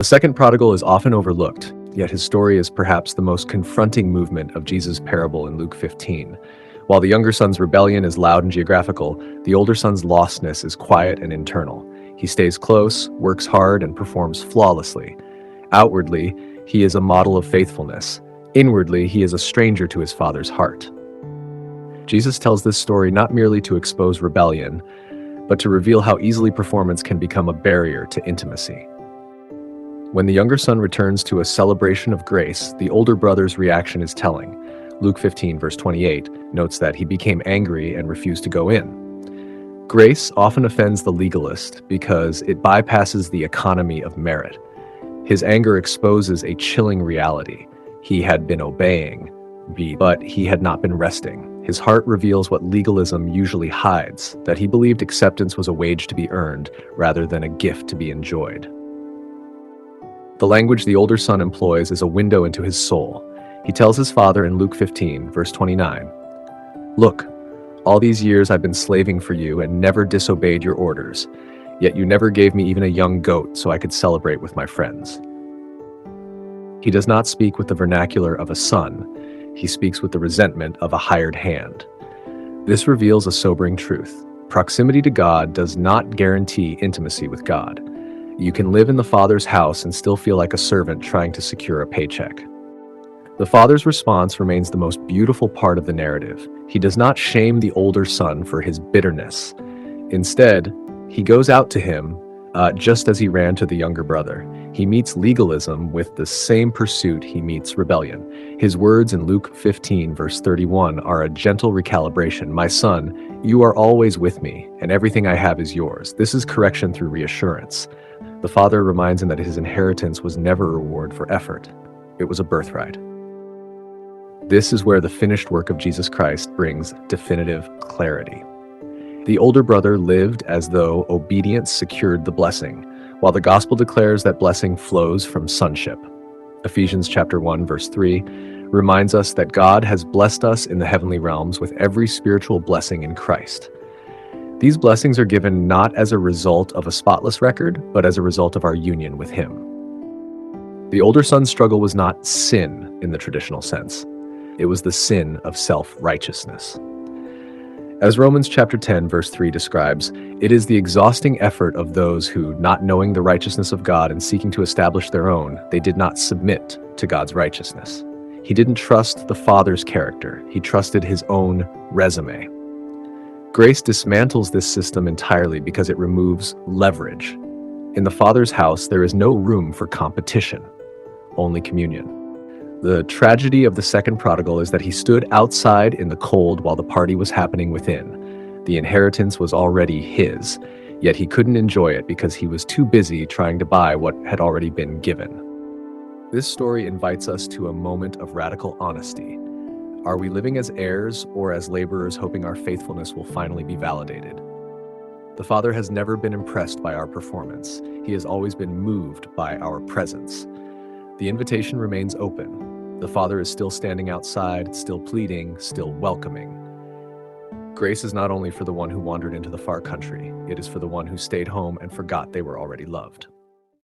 The second prodigal is often overlooked, yet his story is perhaps the most confronting movement of Jesus' parable in Luke 15. While the younger son's rebellion is loud and geographical, the older son's lostness is quiet and internal. He stays close, works hard, and performs flawlessly. Outwardly, he is a model of faithfulness. Inwardly, he is a stranger to his father's heart. Jesus tells this story not merely to expose rebellion, but to reveal how easily performance can become a barrier to intimacy. When the younger son returns to a celebration of grace, the older brother's reaction is telling. Luke 15, verse 28, notes that he became angry and refused to go in. Grace often offends the legalist because it bypasses the economy of merit. His anger exposes a chilling reality. He had been obeying, but he had not been resting. His heart reveals what legalism usually hides, that he believed acceptance was a wage to be earned rather than a gift to be enjoyed. The language the older son employs is a window into his soul. He tells his father in Luke 15, verse 29, "Look, all these years I've been slaving for you and never disobeyed your orders, yet you never gave me even a young goat so I could celebrate with my friends." He does not speak with the vernacular of a son. He speaks with the resentment of a hired hand. This reveals a sobering truth. Proximity to God does not guarantee intimacy with God. You can live in the Father's house and still feel like a servant trying to secure a paycheck. The father's response remains the most beautiful part of the narrative. He does not shame the older son for his bitterness. Instead, he goes out to him just as he ran to the younger brother. He meets legalism with the same pursuit he meets rebellion. His words in Luke 15, verse 31 are a gentle recalibration. "My son, you are always with me, and everything I have is yours." This is correction through reassurance. The father reminds him that his inheritance was never a reward for effort. It was a birthright. This is where the finished work of Jesus Christ brings definitive clarity. The older brother lived as though obedience secured the blessing, while the gospel declares that blessing flows from sonship. Ephesians chapter 1, verse 3 reminds us that God has blessed us in the heavenly realms with every spiritual blessing in Christ. These blessings are given not as a result of a spotless record, but as a result of our union with Him. The older son's struggle was not sin in the traditional sense. It was the sin of self-righteousness. As Romans chapter 10, verse 3 describes, it is the exhausting effort of those who, not knowing the righteousness of God and seeking to establish their own, they did not submit to God's righteousness. He didn't trust the Father's character. He trusted his own resume. Grace dismantles this system entirely because it removes leverage. In the Father's house, there is no room for competition, only communion. The tragedy of the second prodigal is that he stood outside in the cold while the party was happening within. The inheritance was already his, yet he couldn't enjoy it because he was too busy trying to buy what had already been given. This story invites us to a moment of radical honesty. Are we living as heirs or as laborers hoping our faithfulness will finally be validated? The Father has never been impressed by our performance. He has always been moved by our presence. The invitation remains open. The Father is still standing outside, still pleading, still welcoming. Grace is not only for the one who wandered into the far country, it is for the one who stayed home and forgot they were already loved.